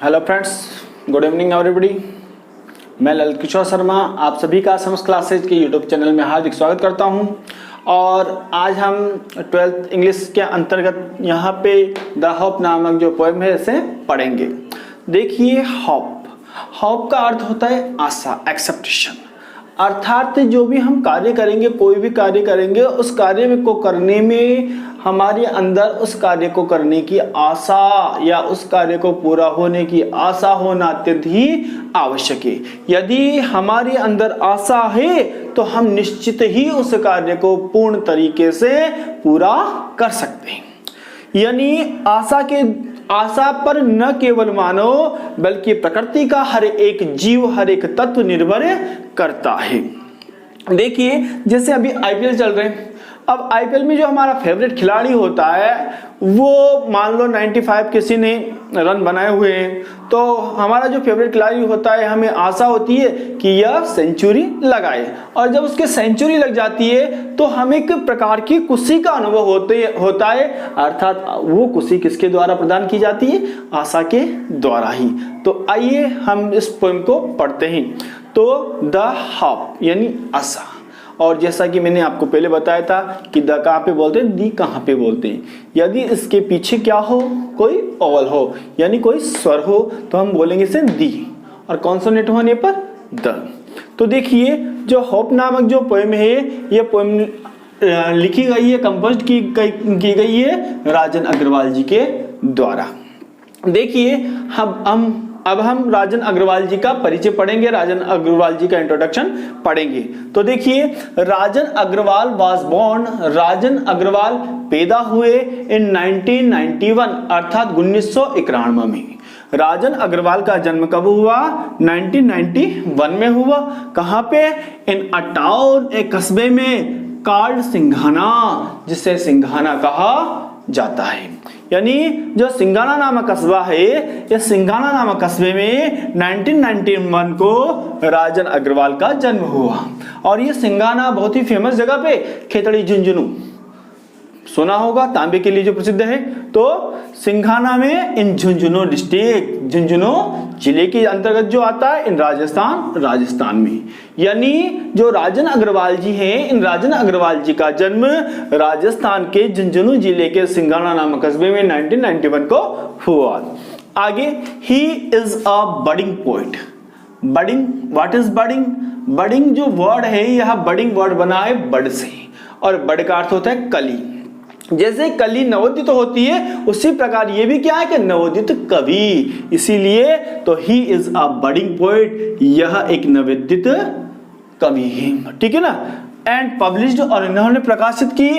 Hello friends, good evening everybody. मैं ललित किशोर शर्मा आप सभी का समस क्लासेज के यूट्यूब चैनल में हार्दिक स्वागत करता हूं। और आज हम 12th इंग्लिश के अंतर्गत यहाँ पे द होप नामक जो पोएम है इसे पढ़ेंगे। देखिए, होप का अर्थ होता है आशा, एक्सेप्टेशन। अर्थात जो भी हम कार्य करेंगे, कोई भी कार्य करेंगे, उस कार्य को करने में हमारे अंदर उस कार्य को करने की आशा या उस कार्य को पूरा होने की आशा होना अत्यंत ही आवश्यक है। यदि हमारे अंदर आशा है तो हम निश्चित ही उस कार्य को पूर्ण तरीके से पूरा कर सकते हैं। यानी आशा पर न केवल मानव बल्कि प्रकृति का हर एक जीव, हर एक तत्व निर्भर करता है। देखिए, जैसे अभी आईपीएल चल रहे हैं। अब आईपीएल में जो हमारा फेवरेट खिलाड़ी होता है वो मान लो 95 किसी ने रन बनाए हुए हैं, तो हमारा जो फेवरेट खिलाड़ी होता है हमें आशा होती है कि यह सेंचुरी लगाए। और जब उसके सेंचुरी लग जाती है तो हमें एक प्रकार की खुशी का अनुभव होता है। अर्थात वो खुशी किसके द्वारा प्रदान की जाती है? आशा के द्वारा ही। तो आइए हम इस पोएम को पढ़ते हैं। तो द होप यानी आशा। और जैसा कि मैंने आपको पहले बताया था कि द कहाँ पे बोलते हैं, दी कहाँ पे बोलते हैं। यदि इसके पीछे क्या हो, कोई ओवल हो यानी कोई स्वर हो तो हम बोलेंगे इसे दी, और कॉन्सोनेंट होने पर द। तो देखिए, जो होप नामक जो पोएम है, ये पोएम लिखी गई है, कंपोज की गई है राजन अग्रवाल जी के द्वारा। देखिए, अब हम राजन अग्रवाल जी का परिचय पढ़ेंगे, राजन अग्रवाल जी का इंट्रोडक्शन पढ़ेंगे। तो देखिए, राजन अग्रवाल वाज बोर्न, राजन अग्रवाल पैदा हुए इन 1991 अर्थात 1991 में। राजन अग्रवाल का जन्म कब हुआ? 1991 में हुआ। कहां पे? इन अ टाउन, एक कस्बे में, कॉल्ड सिंघाना, जिसे सिंघाना कहा जाता है। यानी जो सिंघाना नामक कस्बा है, ये सिंघाना नामक कस्बे में 1991 को राजन अग्रवाल का जन्म हुआ। और ये सिंघाना बहुत ही फेमस जगह पे, खेतड़ी झुंझुनू सुना होगा, तांबे के लिए जो प्रसिद्ध है। तो सिंघाना में इन झुंझुनू डिस्ट्रिक्ट, झुंझुनू जिले के अंतर्गत जो आता है, इन राजस्थान में। यानी जो राजन अग्रवाल जी हैं, इन राजन अग्रवाल जी का जन्म राजस्थान के झुंझुनू जिले के सिंघाना नामक कस्बे में 1991 को हुआ। आगे, he is a budding poet. Budding, what is budding? Budding जो वर्ड है, यह बडिंग वर्ड बना है बड से, और बड का अर्थ होता है कली। जैसे कली नवोदित होती है, उसी प्रकार ये भी क्या है कि नवोदित कवि। इसीलिए तो he is a budding poet, यह एक नवोदित कवि है, ठीक है ना। एंड पब्लिश्ड, और इन्होंने प्रकाशित की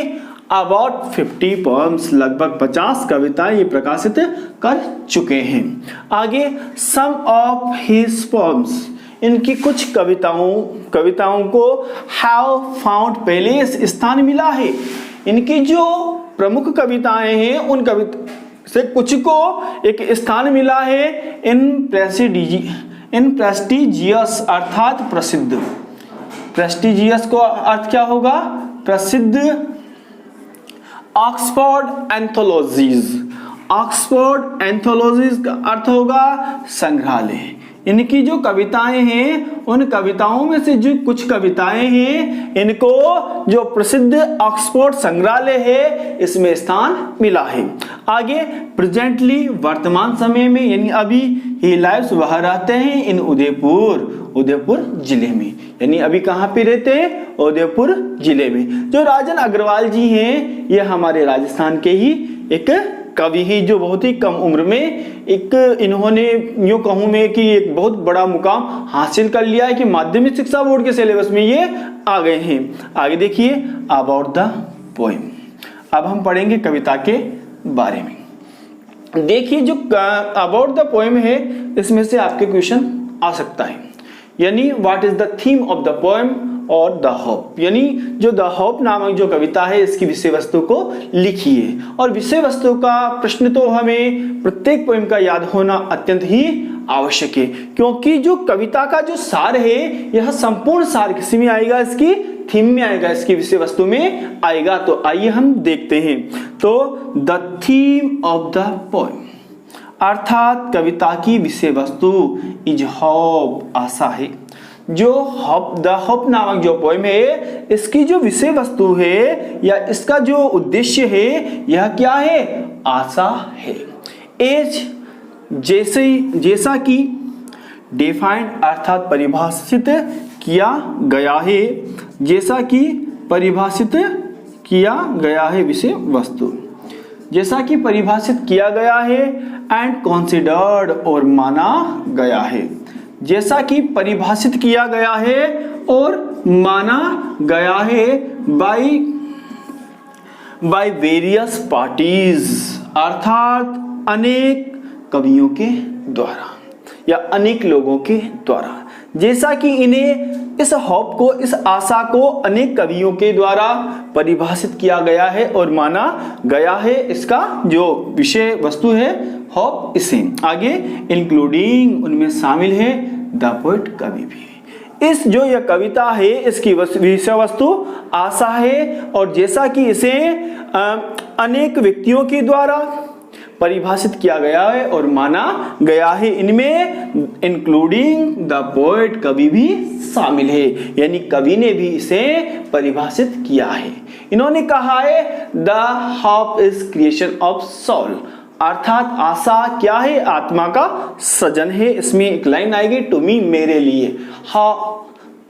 अबाउट 50 पोएम्स, लगभग 50 कविताएं ये प्रकाशित कर चुके हैं। आगे, सम ऑफ हिज पोएम्स, इनकी कुछ कविताओं को हैव फाउंड प्लेस, स्थान मिला है। इनकी जो प्रमुख कविताएं हैं, उन कविता से कुछ को एक स्थान मिला है इन प्रेस्टिजियस अर्थात प्रसिद्ध। प्रेस्टिजियस को अर्थ क्या होगा? प्रसिद्ध। ऑक्सफोर्ड एंथोलॉजीज, ऑक्सफोर्ड एंथोलॉजीज का अर्थ होगा संग्रहालय। इनकी जो कविताएं हैं, उन कविताओं में से जो कुछ कविताएं हैं, इनको जो प्रसिद्ध ऑक्सफोर्ड संग्रहालय है, इसमें स्थान मिला है। आगे, प्रेजेंटली, वर्तमान समय में, यानी अभी ही लाइव्स, वह रहते हैं इन उदयपुर जिले में। यानी अभी कहां पे रहते हैं? उदयपुर जिले में। जो राजन अग्रवाल जी हैं, ये हमारे राजस्थान के ही एक कवि ही, जो बहुत ही कम उम्र में इन्होंने यूं कहूं मैं कि एक बहुत बड़ा मुकाम हासिल कर लिया है कि माध्यमिक शिक्षा बोर्ड के सिलेबस में ये आ गए हैं। आगे देखिए, अबाउट द पोएम। अब हम पढ़ेंगे कविता के बारे में। देखिए, जो अबाउट द पोएम है, इसमें से आपके क्वेश्चन आ सकता है। यानी what is the theme of the poem और द होप, यानी जो द होप नामक जो कविता है, इसकी विषय वस्तु को लिखिए। और विषय वस्तु का प्रश्न तो हमें प्रत्येक पोएम का याद होना अत्यंत ही आवश्यक है, क्योंकि जो कविता का जो सार है, यह संपूर्ण सार किसी में आएगा, इसकी थीम में आएगा, इसकी विषय वस्तु में आएगा। तो आइए हम देखते हैं। तो the theme of the poem, अर्थात कविता की विषय वस्तु इज होप, आशा है। जो होप, द होप नामक जो पोएम है, इसकी जो विषय वस्तु है या इसका जो उद्देश्य है, यह क्या है? आशा है। एज जैसा कि डिफाइंड अर्थात परिभाषित किया गया है, जैसा कि परिभाषित किया गया है विषय वस्तु, जैसा कि परिभाषित किया गया है एंड कंसीडर्ड और माना गया है, जैसा कि परिभाषित किया गया है और माना गया है बाय वेरियस पार्टीज, अर्थात अनेक कवियों के द्वारा या अनेक लोगों के द्वारा, जैसा कि इन्हें इस होप को, इस आशा को अनेक कवियों के द्वारा परिभाषित किया गया है और माना गया है। इसका जो विषय वस्तु है होप, इसे आगे इंक्लूडिंग, उनमें शामिल है द पोएट, कवि भी। इस जो यह कविता है इसकी विषय वस्तु आशा है और जैसा कि इसे अनेक व्यक्तियों के द्वारा परिभाषित किया गया है और माना गया है, इनमें इंक्लूडिंग द पोएट, कवि भी शामिल है, यानी कवि ने भी इसे परिभाषित किया है। इन्होंने कहा है the hope is creation of soul, अर्थात आशा क्या है? आत्मा का सृजन है। इसमें एक लाइन आएगी टू मी, मेरे लिए,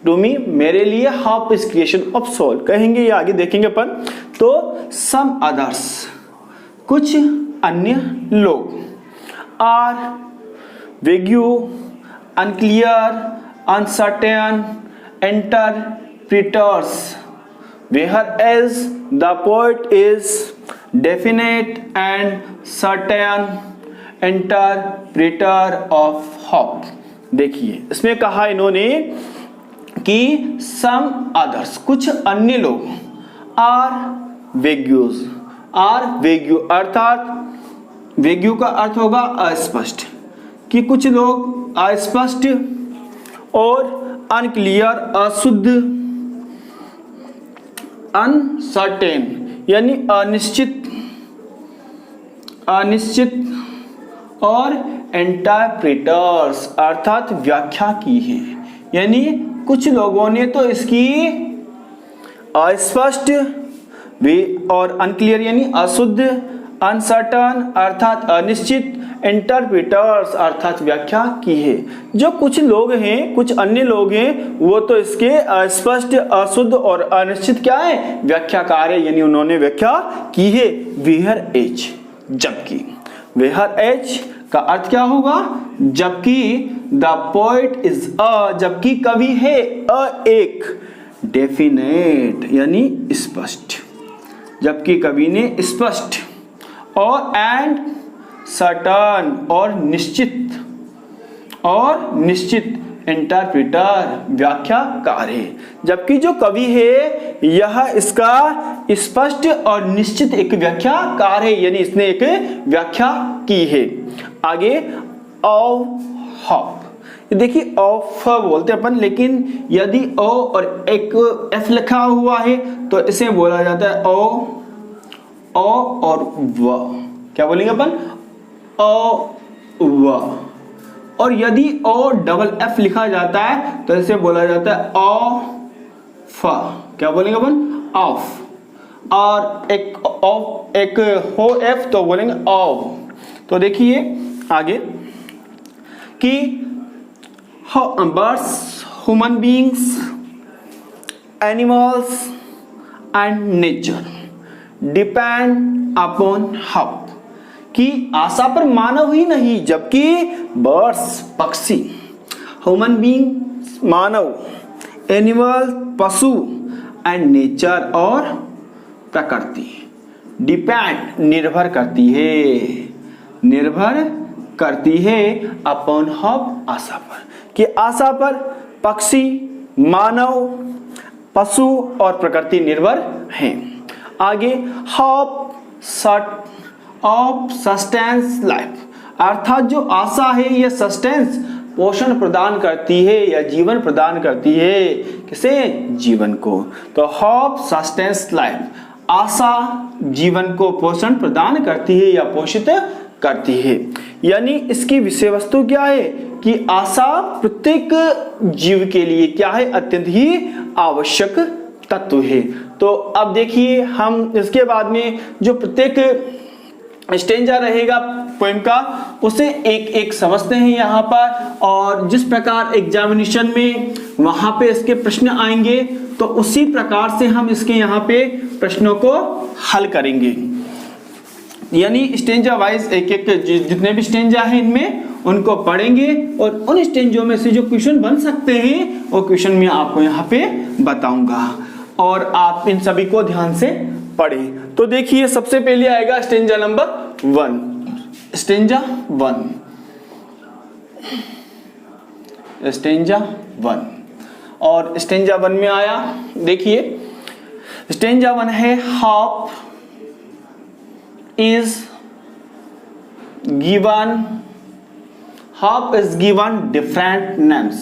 टू मी, मेरे लिए, hope is creation of soul कहेंगे, ये आगे देखेंगे अपन। तो सम अदर्स, कुछ अन्य लोग, are vague, unclear, uncertain, interpreters, whereas the poet is definite and certain interpreter of hope. देखिए इसमें कहा इन्होंने कि सम अदर्स, कुछ अन्य लोग, आर वेग्यूज, आर वेग्यू अर्थात वेग्यू का अर्थ होगा अस्पष्ट, कि कुछ लोग अस्पष्ट और अनक्लियर, अशुद्ध, अनसर्टेन यानी अनिश्चित और इंटरप्रेटर्स अर्थात व्याख्या की है, यानी कुछ लोगों ने तो इसकी अस्पष्ट और अनक्लियर यानी अशुद्ध, अनसर्टन अर्थात अनिश्चित, इंटरप्रिटर्स अर्थात व्याख्या की है। जो कुछ लोग हैं, कुछ अन्य लोग हैं, वो तो इसके अस्पष्ट, अशुद्ध और अनिश्चित क्या है? व्याख्याकार है, यानी उन्होंने व्याख्या की है। वेयर एज, जबकि, वेयर एज का अर्थ क्या होगा? जबकि, द पोएट इज जबकि कवि है एक डेफिनेट यानी स्पष्ट, जबकि कवि ने स्पष्ट और एंड सर्टन और निश्चित इंटरप्रिटर व्याख्याकार है। जबकि जो कवि है यह इसका स्पष्ट और निश्चित एक व्याख्याकार है, यानी इसने एक व्याख्या की है। आगे ऑफ होप, देखिए ऑफ बोलते अपन, लेकिन यदि ओ और एक एफ लिखा हुआ है तो इसे बोला जाता है ओ और व, क्या बोलेंगे अपन? ओ व। और यदि ओ डबल एफ लिखा जाता है तो इसे बोला जाता है ओ फ, क्या बोलेंगे अपन? ऑफ। और एक हो एफ तो बोलेंगे ऑफ। तो देखिए आगे कि birds, human beings, animals and nature depend upon hope, कि आशा पर मानव ही नहीं जबकि बर्ड्स पक्षी, ह्यूमन बीइंग मानव, एनिमल पशु एंड नेचर और प्रकृति डिपेंड निर्भर करती है अपॉन होप आशा पर, कि आशा पर पक्षी, मानव, पशु और प्रकृति निर्भर हैं। आगे होप ऑफ सस्टेंस लाइफ, अर्थात जो आशा है यह सस्टेंस पोषण प्रदान करती है या जीवन प्रदान करती है, किसे? जीवन को। तो होप सस्टेंस लाइफ, आशा जीवन को पोषण प्रदान करती है या पोषित करती है। यानी इसकी विषय वस्तु क्या है कि आशा प्रत्येक जीव के लिए क्या है, अत्यंत ही आवश्यक तत्व है। तो अब देखिए हम इसके बाद में जो प्रत्येक स्टेंजा रहेगा पोएम का उसे एक एक समझते हैं यहाँ पर, और जिस प्रकार एग्जामिनेशन में वहां पे इसके प्रश्न आएंगे तो उसी प्रकार से हम इसके यहाँ पे प्रश्नों को हल करेंगे। यानी स्टेंजा वाइज एक एक जितने भी स्टेंजा हैं इनमें उनको पढ़ेंगे और उन स्टेंजों में से जो क्वेश्चन बन सकते हैं वो क्वेश्चन मैं आपको यहाँ पे बताऊंगा और आप इन सभी को ध्यान से पढ़ें। तो देखिए सबसे पहले आएगा स्टेंजा नंबर 1। स्टेंजा 1 और स्टेंजा 1 में आया, देखिए स्टेंजा 1 है half is given different names.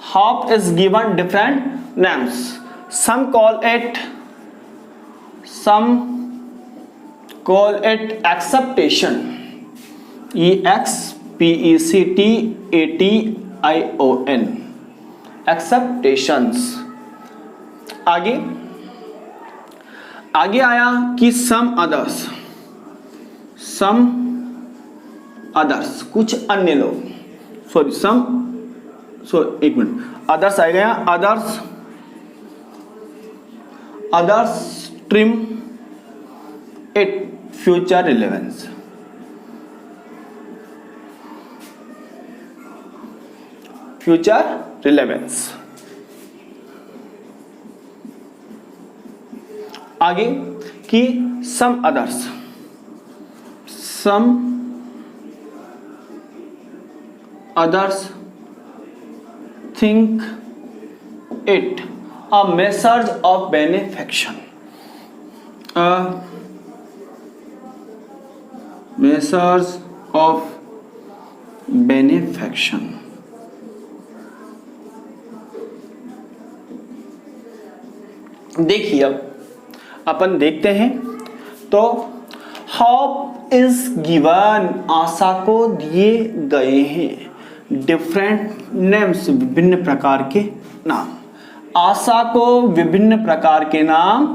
Half is given different names. Some call it acceptation. EXPECTATION. Acceptations. आगे आया कि सम अदर्स कुछ अन्य लोग, एक मिनट, अदर्स आएगा यहाँ, others trim it future relevance. आगे कि some others think it a message of benefaction, देखिए अब अपन देखते हैं तो होप इज गिवन, आशा को दिए गए हैं डिफरेंट नेम्स, विभिन्न प्रकार के नाम। आशा को विभिन्न प्रकार के नाम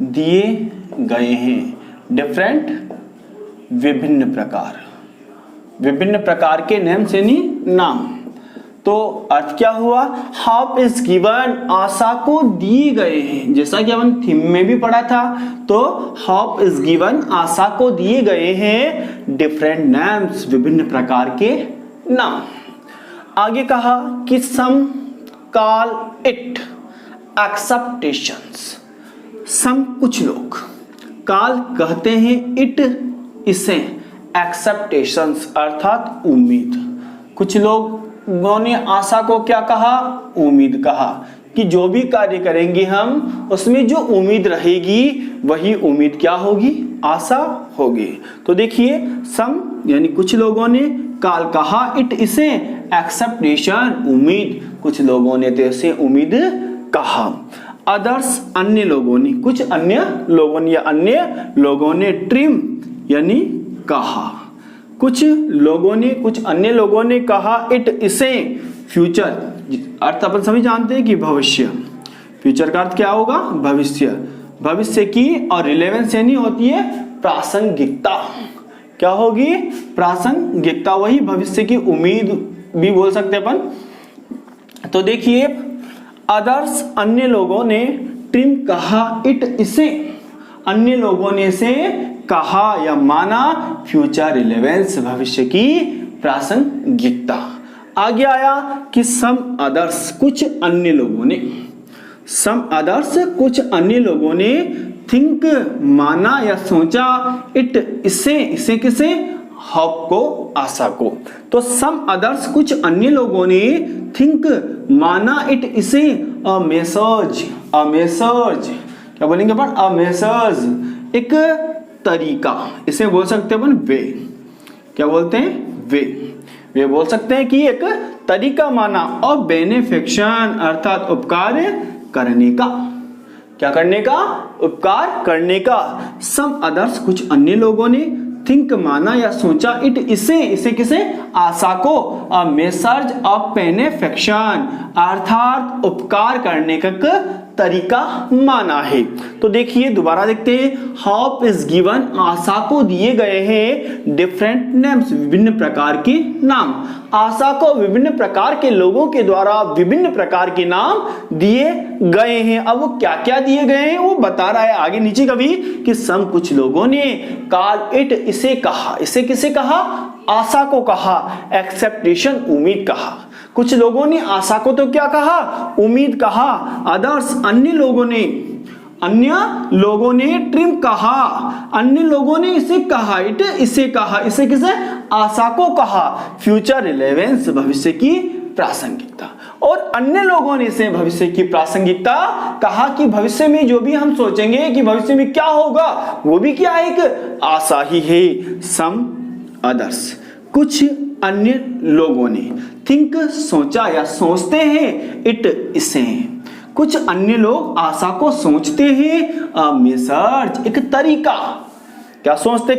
दिए गए हैं, डिफरेंट विभिन्न प्रकार के नेम्स यानी नाम। तो अर्थ क्या हुआ, हाफ इज गिवन, आशा को दिए गए हैं, जैसा कि अपन थीम में भी पढ़ा था। तो हाफ इज गिवन, आशा को दिए गए हैं डिफरेंट नेम्स, विभिन्न प्रकार के नाम। आगे कहा कि सम कॉल इट एक्सेप्टेशंस, सम कुछ लोग, कॉल कहते हैं, इट इसे, एक्सेप्टेशंस अर्थात उम्मीद। कुछ लोगों ने आशा को क्या कहा, उम्मीद कहा कि जो भी कार्य करेंगे हम उसमें जो उम्मीद रहेगी वही उम्मीद क्या होगी, आशा होगी। तो देखिए सम यानी कुछ लोगों ने, काल कहा, इट इसे, एक्सेप्टेशन उम्मीद, कुछ लोगों ने तो इसे उम्मीद कहा। अदर्स अन्य लोगों ने, कुछ अन्य लोगों ने या अन्य लोगों ने, ट्रिम यानी कहा, कुछ लोगों ने, कुछ अन्य लोगों ने कहा, इट इसे, फ्यूचर अर्थ अपन सभी जानते हैं कि भविष्य, फ्यूचर का अर्थ क्या होगा, भविष्य, भविष्य की, और रिलेवेंस यानी होती है प्रासंगिकता, क्या होगी, प्रासंगिकता, वही भविष्य की उम्मीद भी बोल सकते हैं अपन। तो देखिए अदर्स अन्य लोगों ने, ट्रिम कहा, इट इसे, अन्य लोगों ने इसे कहा या माना, फ्यूचर रिलेवेंस भविष्य की प्रासंगिकता। आगे आया कि सम अदर्स कुछ अन्य लोगों ने, सम अदर्स कुछ अन्य लोगों ने, थिंक माना या सोचा, इट इसे, इसे किसे, होप को, आशा को। तो सम अदर्स कुछ अन्य लोगों ने, थिंक माना, इट इसे, अ मैसेज, अ मैसेज क्या बोलेंगे अपन, अ मैसेज एक तरीका, इसे बोल सकते हैं अपन वे, क्या बोलते हैं, वे बोल सकते हैं कि एक तरीका माना, और बेनिफिक्शन अर्थात उपकार करने का, क्या करने का, उपकार करने का। सम अदर्स, कुछ अन्य लोगों ने, थिंक माना या सोचा, इट इसे किसे, आशा को, अ मेसर्ज ऑफ बेनेफैक्शन अर्थात उपकार करने का तरीका माना है। तो देखिए दोबारा देखते हैं, होप इज गिवन, आशा को दिए गए हैं डिफरेंट नेम्स, विभिन्न प्रकार के नाम। आशा को विभिन्न प्रकार के लोगों के द्वारा विभिन्न प्रकार के नाम दिए गए हैं। अब वो क्या क्या दिए गए हैं वो बता रहा है आगे नीचे कभी कि सम, कुछ लोगों ने, कॉल इट, इसे कहा, इसे किसे कहा, आशा को कहा, एक्सेप्टेशन, उम्मीद कहा। कुछ लोगों ने आशा को तो क्या कहा, उम्मीद कहा। अदर्स, अन्य लोगों ने, अन्य लोगों ने ट्रिम कहा, अन्य लोगों ने इसे कहा, इट इसे कहा, इसे किसे, आशा को कहा। फ्यूचर रिलेवेंस, भविष्य की प्रासंगिकता, और अन्य लोगों ने इसे भविष्य की प्रासंगिकता कहा कि भविष्य में जो भी हम सोचेंगे कि भविष्य में क्या होगा वो भी क्या है, एक आशा ही है। सम अदर्स, कुछ अन्य लोगों ने, थिंक सोचा या सोचते हैं, इट इसे, कुछ अन्य लोग आशा को सोचते हैं, अ मेसर्ज, एक तरीका, क्या सोचते,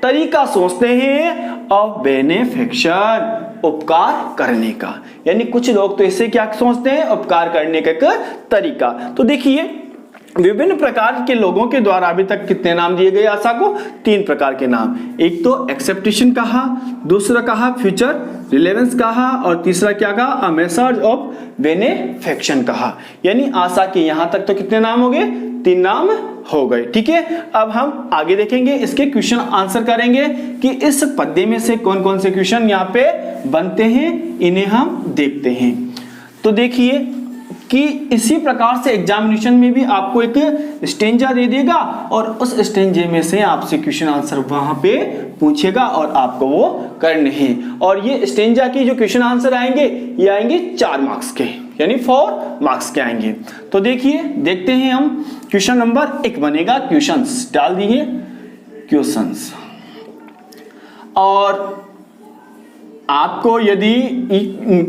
तरीका सोचते हैं, ऑफ बेनेफैक्शन, उपकार करने का। यानी कुछ लोग तो इसे क्या सोचते हैं, उपकार करने का तरीका। तो देखिए विभिन्न प्रकार के लोगों के द्वारा अभी तक कितने नाम दिए गए आशा को, 3 प्रकार के नाम। एक तो एक्सेप्टेशन कहा, दूसरा कहा फ्यूचर रिलेवेंस कहा, और तीसरा क्या कहा, अ मेसर्ज ऑफ बेनेफैक्शन कहा। यानी आशा के यहां तक तो कितने नाम हो गए, 3 नाम हो गए। ठीक है, अब हम आगे देखेंगे, इसके क्वेश्चन आंसर करेंगे कि इस पद्य में से कौन कौन से क्वेश्चन यहाँ पे बनते हैं, इन्हें हम देखते हैं। तो देखिए कि इसी प्रकार से एग्जामिनेशन में भी आपको एक स्टेंजा दे देगा और उस स्टेंजे में से आपसे क्वेश्चन आंसर वहां पे पूछेगा और आपको वो करने हैं। और ये स्टेंजा की जो क्वेश्चन आंसर आएंगे ये आएंगे 4 मार्क्स के, यानी 4 मार्क्स के आएंगे। तो देखिए देखते हैं हम, क्वेश्चन नंबर 1 बनेगा, क्वेश्चंस डाल दिए, क्वेश्चंस। और आपको यदि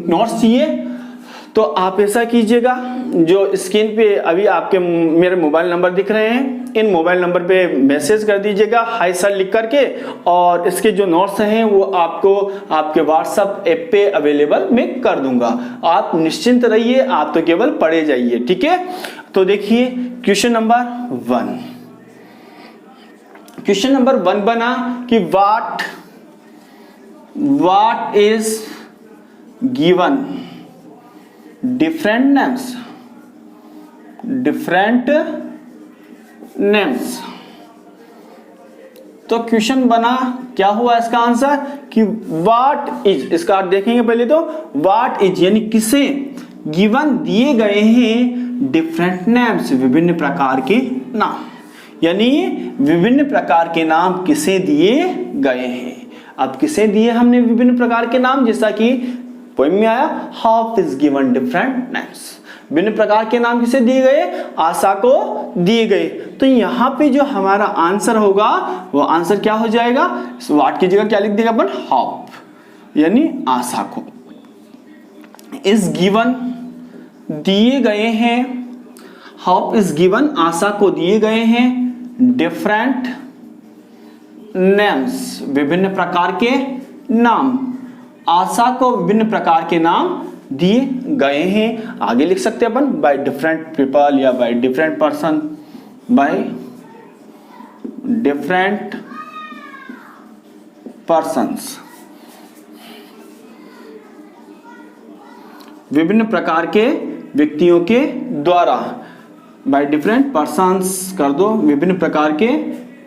नोट्स चाहिए तो आप ऐसा कीजिएगा, जो स्क्रीन पे अभी आपके मेरे मोबाइल नंबर दिख रहे हैं, इन मोबाइल नंबर पे मैसेज कर दीजिएगा हाय सर लिख करके, और इसके जो नोट्स हैं वो आपको आपके व्हाट्सएप ऐप पे अवेलेबल मैं कर दूंगा। आप निश्चिंत रहिए, आप तो केवल पढ़े जाइए। ठीक है, तो देखिए क्वेश्चन नंबर 1, क्वेश्चन नंबर 1 बना कि what is given different names। तो क्वेश्चन बना, क्या हुआ इसका आंसर कि व्हाट इज, इसका अर्थ देखेंगे पहले तो, व्हाट इज यानी किसे, गिवन दिए गए हैं, डिफरेंट नेम्स विभिन्न प्रकार के नाम, यानी विभिन्न प्रकार के नाम किसे दिए गए हैं। अब किसे दिए हमने विभिन्न प्रकार के नाम, जैसा कि पोएम में आया, how is given different names, विभिन्न प्रकार के नाम किसे दिए गए, आशा को दिए गए। तो यहाँ पे जो हमारा आंसर होगा वो आंसर क्या हो जाएगा, व्हाट की जगह क्या लिख देगा अपन, हाउ, यानी आशा को। इज गिवन दिए गए हैं, हाउ इज गिवन आशा को दिए गए हैं, डिफरेंट नेम्स विभिन्न प्रकार के नाम, आशा को विभिन्न प्रकार के नाम दिए गए हैं। आगे लिख सकते हैं अपन, बाय डिफरेंट पीपल या by different person, by different persons, विभिन्न प्रकार के व्यक्तियों के द्वारा, बाय डिफरेंट पर्सन्स कर दो, विभिन्न प्रकार के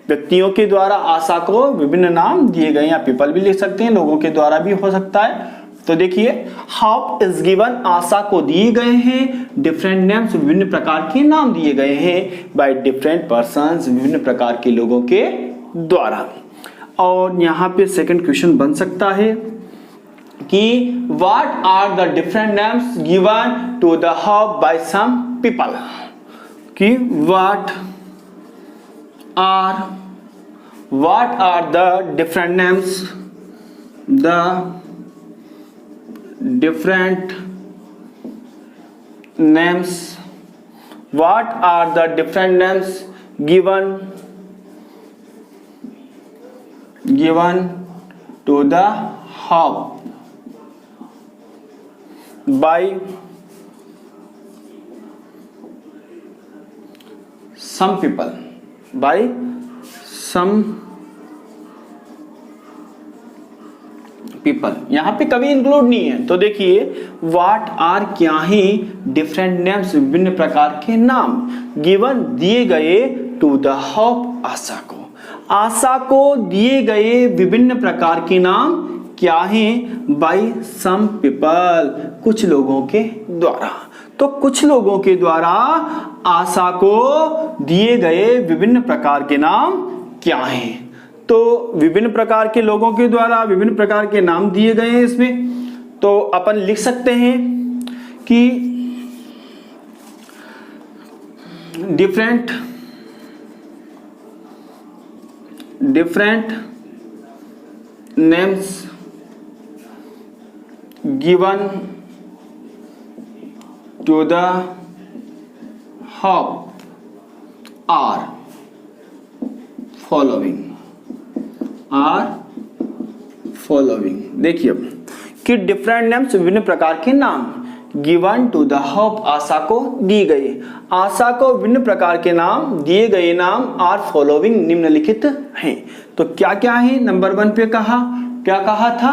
व्यक्तियों के द्वारा आशा को विभिन्न नाम दिए गए, या पीपल भी लिख सकते हैं, लोगों के द्वारा भी हो सकता है। तो देखिए हाउ इज गिवन आशा को दिए गए हैं, डिफरेंट नेम्स विभिन्न प्रकार के नाम दिए गए हैं, बाय डिफरेंट पर्सन्स विभिन्न प्रकार के लोगों के द्वारा। और यहाँ पे सेकंड क्वेश्चन बन सकता है कि what are the different names given to the how by some people, कि what are the different names, the different names what are the different names given to the hope by some people यहाँ पे कभी include नहीं है। तो देखिए what are क्या ही different names विभिन्न प्रकार के नाम गिवन दिए गए टू द हॉप आशा को दिए गए विभिन्न प्रकार के नाम क्या हैं बाय सम पीपल कुछ लोगों के द्वारा। तो कुछ लोगों के द्वारा आशा को दिए गए विभिन्न प्रकार के नाम क्या हैं। तो विभिन्न प्रकार के लोगों के द्वारा विभिन्न प्रकार के नाम दिए गए हैं इसमें। तो अपन लिख सकते हैं कि different names given to the hop are following देखिए कि डिफरेंट नेम्स विभिन्न प्रकार के नाम गिवन टू द हॉप आशा को दी गई आशा को विभिन्न प्रकार के नाम दिए गए नाम आर फॉलोइंग निम्नलिखित हैं। तो क्या क्या है नंबर 1 पे क्या कहा था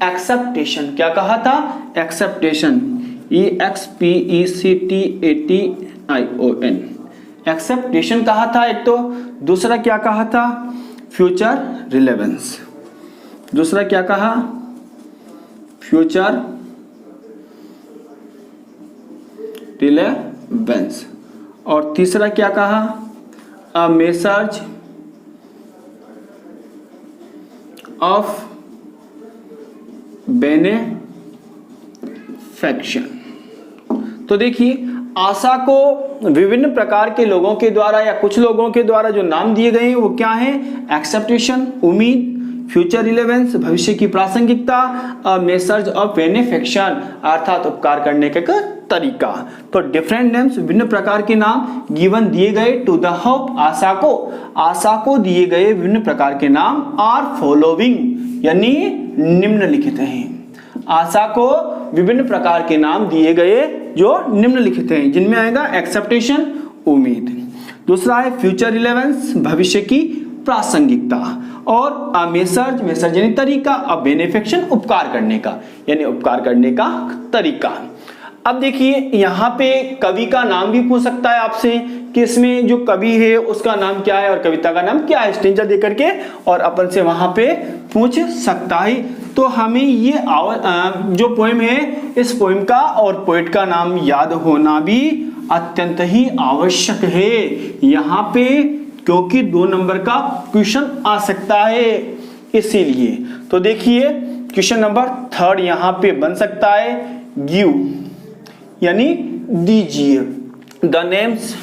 एक्सेप्टेशन। क्या कहा था एक्सेप्टेशन EXPECTATION एक्सेप्टेशन कहा था एक। तो दूसरा क्या कहा था फ्यूचर रिलेवेंस। दूसरा क्या कहा फ्यूचर रिलेवेंस। और तीसरा क्या कहा अ मेसेज ऑफ बेनेफैक्शन। तो देखिए आशा को विभिन्न प्रकार के लोगों के द्वारा या कुछ लोगों के द्वारा जो नाम दिए गए हैं वो क्या है एक्सेप्टेशन उम्मीद फ्यूचर रिलेवेंस भविष्य की प्रासंगिकता अ मेसेज ऑफ बेनेफैक्शन अर्थात उपकार करने का तरीका। तो डिफरेंट नेम्स विभिन्न प्रकार के नाम गिवन दिए गए टू द होप आशा को दिए गए विभिन्न प्रकार के नाम आर फॉलोइंग यानी निम्नलिखित हैं। आशा को विभिन्न प्रकार के नाम दिए गए जो निम्नलिखित हैं जिनमें आएगा एक्सेप्टेशन उम्मीद। दूसरा है फ्यूचर रिलेवेंस भविष्य की प्रासंगिकता और अ मेसेज यानी तरीका अ बेनेफैक्शन उपकार करने का यानी उपकार करने का तरीका। अब देखिए यहाँ पे कवि का नाम भी पूछ सकता है आपसे कि इसमें जो कवि है उसका नाम क्या है और कविता का नाम क्या है स्टेंजा दे करके और अपन से वहां पे पूछ सकता है। तो हमें ये जो पोएम है इस पोएम का और पोएट का नाम याद होना भी अत्यंत ही आवश्यक है यहाँ पे क्योंकि 2 नंबर का क्वेश्चन आ सकता है इसीलिए। तो देखिए क्वेश्चन नंबर 3 यहाँ पे बन सकता है गिव यानी दीजिए the names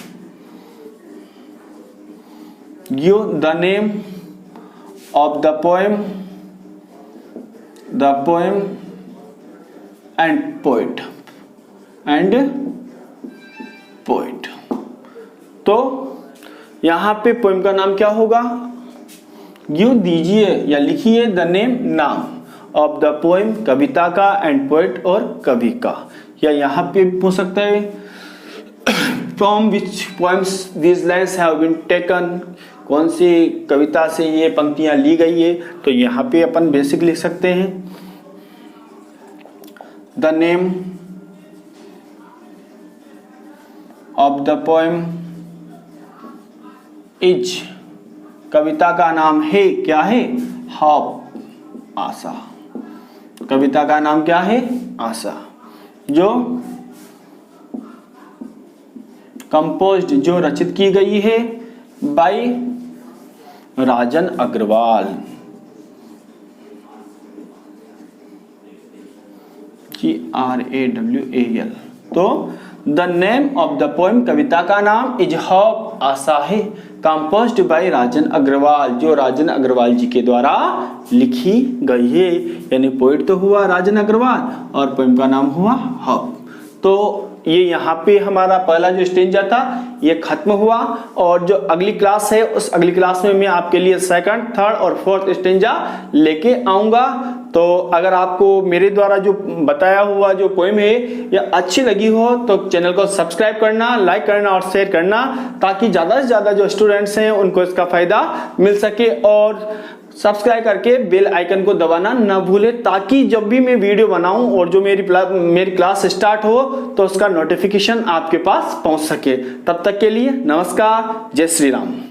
give the name of the poem and poet. तो यहां पे पोएम का नाम क्या होगा गिव दीजिए या लिखिए द नेम नाम ऑफ द पोएम कविता का एंड पोएट और कवि का। या यहाँ पे पूछ सकता है from which poems these lines have been taken कौन सी कविता से ये पंक्तियां ली गई है। तो यहाँ पे अपन बेसिक लिख सकते हैं the name of the poem is कविता का नाम है क्या है हॉप आशा। कविता का नाम क्या है आशा जो कंपोज्ड जो रचित की गई है बाय राजन अग्रवाल GRAWAL। तो the name of the poem कविता का नाम इज हॉप आशा है कंपोज्ड बाय राजन अग्रवाल जो राजन अग्रवाल जी के द्वारा लिखी गई है यानी पोएट तो हुआ राजन अग्रवाल और पोएम का नाम हुआ हॉप। तो ये यहाँ पे हमारा पहला जो स्टेंजा था ये खत्म हुआ, और जो अगली क्लास है उस अगली क्लास में मैं आपके लिए सेकंड, थर्ड और फोर्थ स्टेंजा लेके आऊंगा। तो अगर आपको मेरे द्वारा जो बताया हुआ जो पोएम है ये अच्छी लगी हो तो चैनल को सब्सक्राइब करना, लाइक करना और शेयर करना, ताकि ज़्यादा से ज़्यादा जो स्टूडेंट्स हैं उनको इसका फ़ायदा मिल सके। और सब्सक्राइब करके बेल आइकन को दबाना ना भूलें, ताकि जब भी मैं वीडियो बनाऊं और जो मेरी क्लास स्टार्ट हो तो उसका नोटिफिकेशन आपके पास पहुंच सके। तब तक के लिए नमस्कार, जय श्री राम।